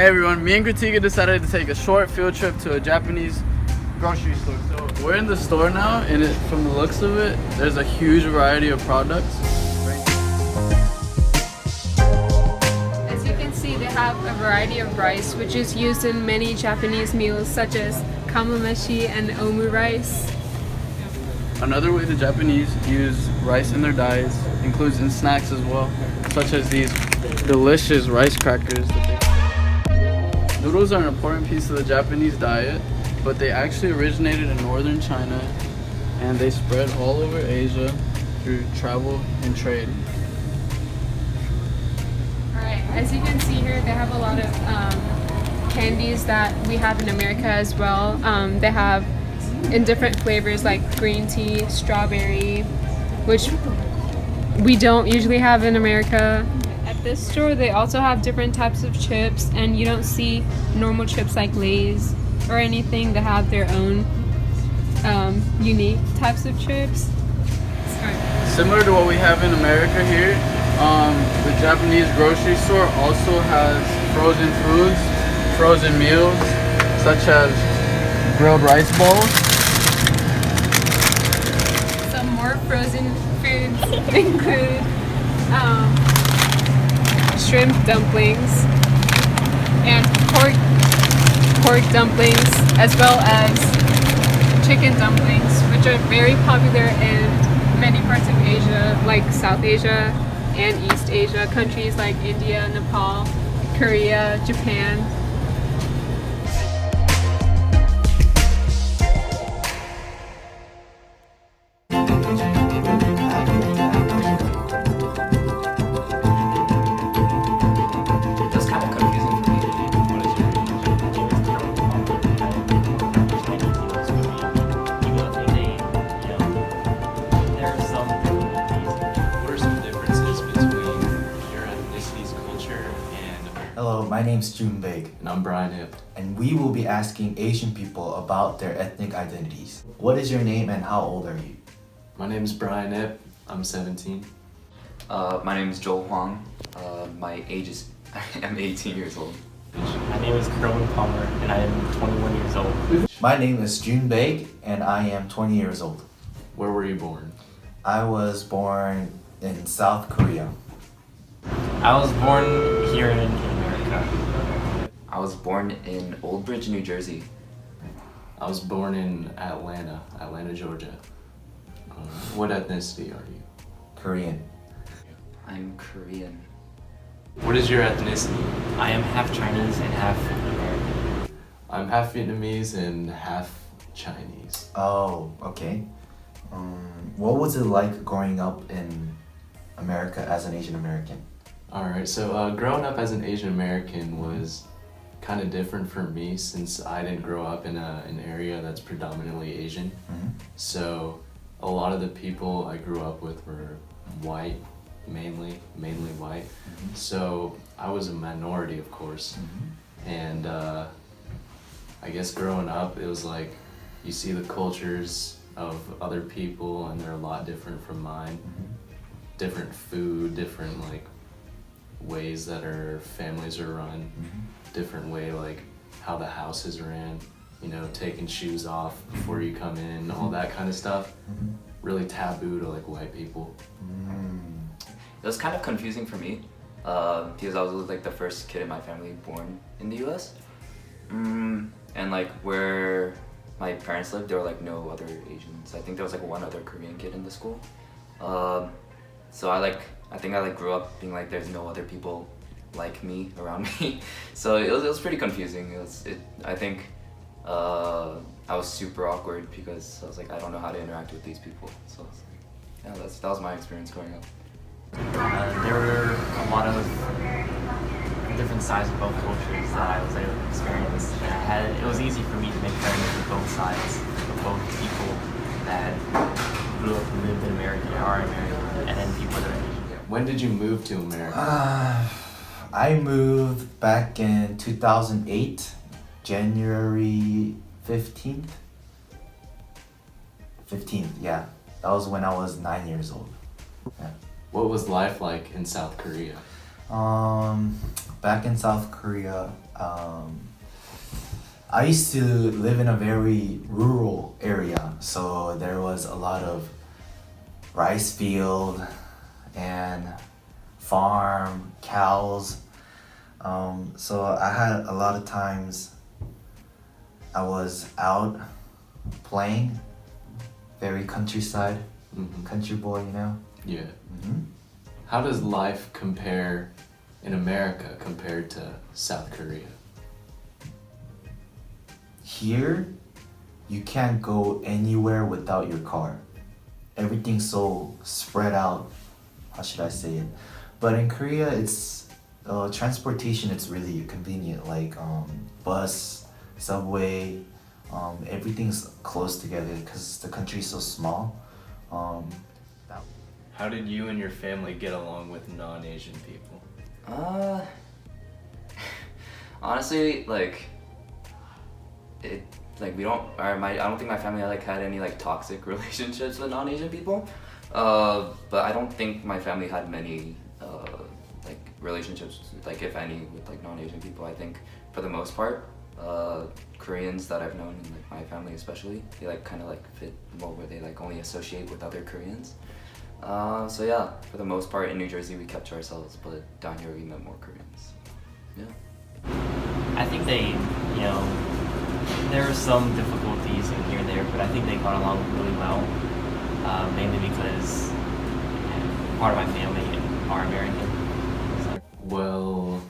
Hey everyone, me and Gratiga decided to take a short field trip to a Japanese grocery store. So we're in the store now, and from the looks of it, there's a huge variety of products. As you can see, they have a variety of rice, which is used in many Japanese meals such as kamameshi and omu rice. Another way the Japanese use rice in their diets includes in snacks as well, such as these delicious rice crackers. Noodles are an important piece of the Japanese diet, but they actually originated in northern China and they spread all over Asia through travel and trade. Alright, as you can see here, they have a lot of candies that we have in America as well. They have in different flavors like green tea, strawberry, which we don't usually have in America. At this store, they also have different types of chips, and you don't see normal chips like Lay's or anything. They have their own unique types of chips. Similar to what we have in America here, the Japanese grocery store also has frozen foods, frozen meals, such as grilled rice balls. Some more frozen foods include shrimp dumplings and pork dumplings, as well as chicken dumplings, which are very popular in many parts of Asia, like South Asia and East Asia, countries like India, Nepal, Korea, Japan. Hello, my name is June Baig. And I'm Brian Hip. And we will be asking Asian people about their ethnic identities. What is your name and how old are you? My name is Brian Hip. I'm 17. My name is Joel Huang. My age is I'm 18 years old. My name is Kerwin Palmer and I am 21 years old. My name is June Baig and I am 20 years old. Where were you born? I was born in South Korea. I was born here in America. I was born in Old Bridge, New Jersey. I was born in Atlanta, Georgia. What ethnicity are you? Korean. I'm Korean. What is your ethnicity? I am half Chinese and half American. I'm half Vietnamese and half Chinese. Oh, okay. What was it like growing up in America as an Asian American? Alright, so growing up as an Asian American was kind of different for me since I didn't grow up in an area that's predominantly Asian. Mm-hmm. So a lot of the people I grew up with were white, mainly white. Mm-hmm. So I was a minority, of course. Mm-hmm. And I guess growing up, it was like you see the cultures of other people and they're a lot different from mine. Mm-hmm. Different food, different like ways that our families are run, different way like how the house is ran, you know, taking shoes off before you come in, all that kind of stuff. Really taboo to like white people. It was kind of confusing for me because I was like the first kid in my family born in the US. And like where my parents lived, there were like no other Asians. I think there was like one other Korean kid in the school. So I think I grew up being like there's no other people like me around me. So it was pretty confusing. I think I was super awkward because I was like I don't know how to interact with these people. So yeah, that was my experience growing up. There were a lot of different sides of both cultures that I was able to experience. And it was easy for me to make friends with both sides of both people that grew up and lived in America or are American, and then people that are Asian. When did you move to America? I moved back in 2008, January 15th. 15th, yeah. That was when I was 9 years old. Yeah. What was life like in South Korea? Back in South Korea, I used to live in a very rural area, so there was a lot of rice field and farm, cows. So I had a lot of times I was out playing, very countryside, country boy, you know? Yeah. hmm How does life compare in America compared to South Korea? Here, you can't go anywhere without your car. Everything's so spread out. How should I say it? But in Korea, it's transportation. It's really convenient, like bus, subway. Everything's close together because the country is so small. That- How did you and your family get along with non-Asian people? Honestly, like it, like we don't. I don't think my family like had any like toxic relationships with non-Asian people. But I don't think my family had many like relationships, like if any, with like non-Asian people. I think for the most part, Koreans that I've known, in like my family especially, they like kind of like fit more where they like only associate with other Koreans. So yeah, for the most part in New Jersey we kept to ourselves, but down here we met more Koreans. Yeah. I think they, you know, there were some difficulties in here and there, but I think they got along really well, mainly because part of my family are American. Well,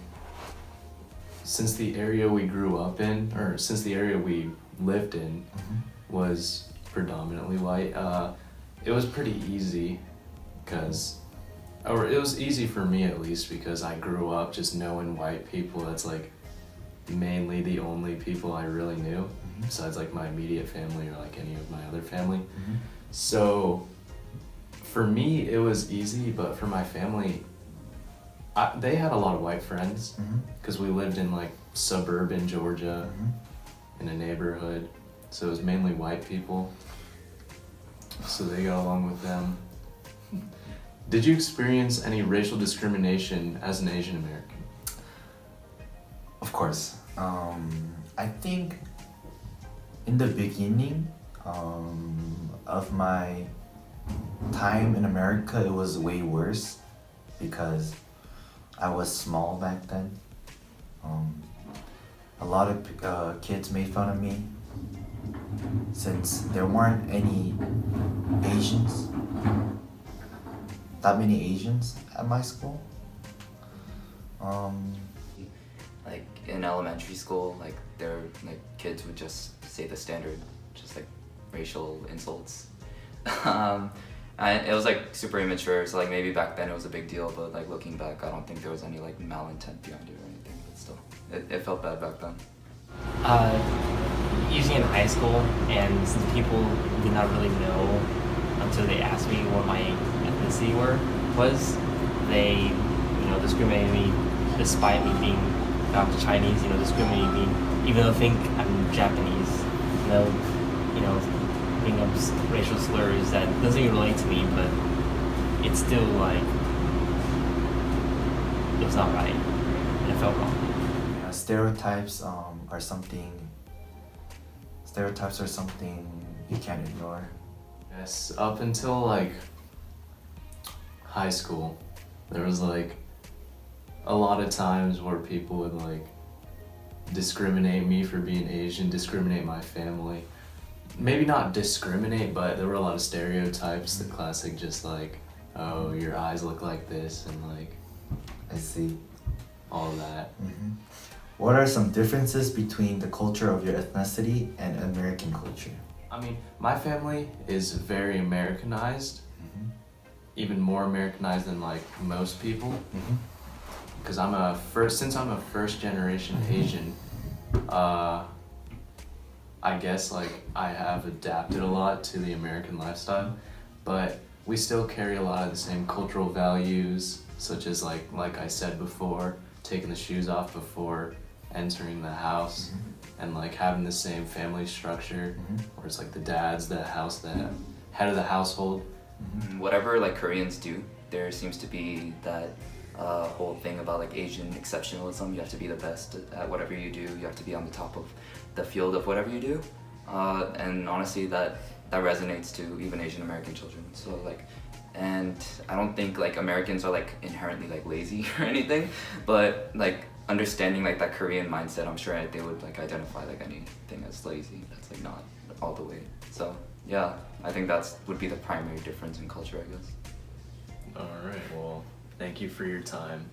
since the area we grew up in, or since the area we lived in was predominantly white, it was pretty easy or it was easy for me at least because I grew up just knowing white people. That's like mainly the only people I really knew, besides like my immediate family or like any of my other family. So for me it was easy, but for my family, they had a lot of white friends because we lived in like suburban Georgia in a neighborhood, so it was mainly white people, so they got along with them. Did you experience any racial discrimination as an Asian American? Of course. I think in the beginning of my time in America, it was way worse because I was small back then. A lot of kids made fun of me since there weren't any Asians, that many Asians at my school. Like in elementary school, like kids would just say the standard, just like racial insults. It was like super immature, so like maybe back then it was a big deal, but like looking back, I don't think there was any like malintent behind it or anything. But still, it felt bad back then. Usually in high school, and since people did not really know until they asked me what my ethnicity was, they, discriminated me despite me being not Chinese. Discriminated me even though they think I'm Japanese. Bring up racial slurs that doesn't even relate to me, but it's still like it was not right, and it felt wrong. Stereotypes are something. Stereotypes are something you can't ignore. Yes, up until like high school, there was like a lot of times where people would like discriminate me for being Asian, discriminate my family. Maybe not discriminate, but there were a lot of stereotypes, the classic just like, oh, your eyes look like this, and like, I see. all of that. What are some differences between the culture of your ethnicity and American culture? I mean, my family is very Americanized, even more Americanized than like most people. Because since I'm a first generation Asian, I guess like I have adapted a lot to the American lifestyle, but we still carry a lot of the same cultural values, such as like I said before, taking the shoes off before entering the house, and like having the same family structure, where it's like the dad's the head of the household. Whatever like Koreans do, there seems to be that whole thing about like Asian exceptionalism. You have to be the best at whatever you do. You have to be on the top of the field of whatever you do. And honestly, that resonates to even Asian American children. So like, and I don't think like Americans are like inherently like lazy or anything, but like understanding like that Korean mindset, I'm sure they would like identify like anything as lazy. That's like not all the way. So yeah, I think that's would be the primary difference in culture, I guess. All right. Well, thank you for your time.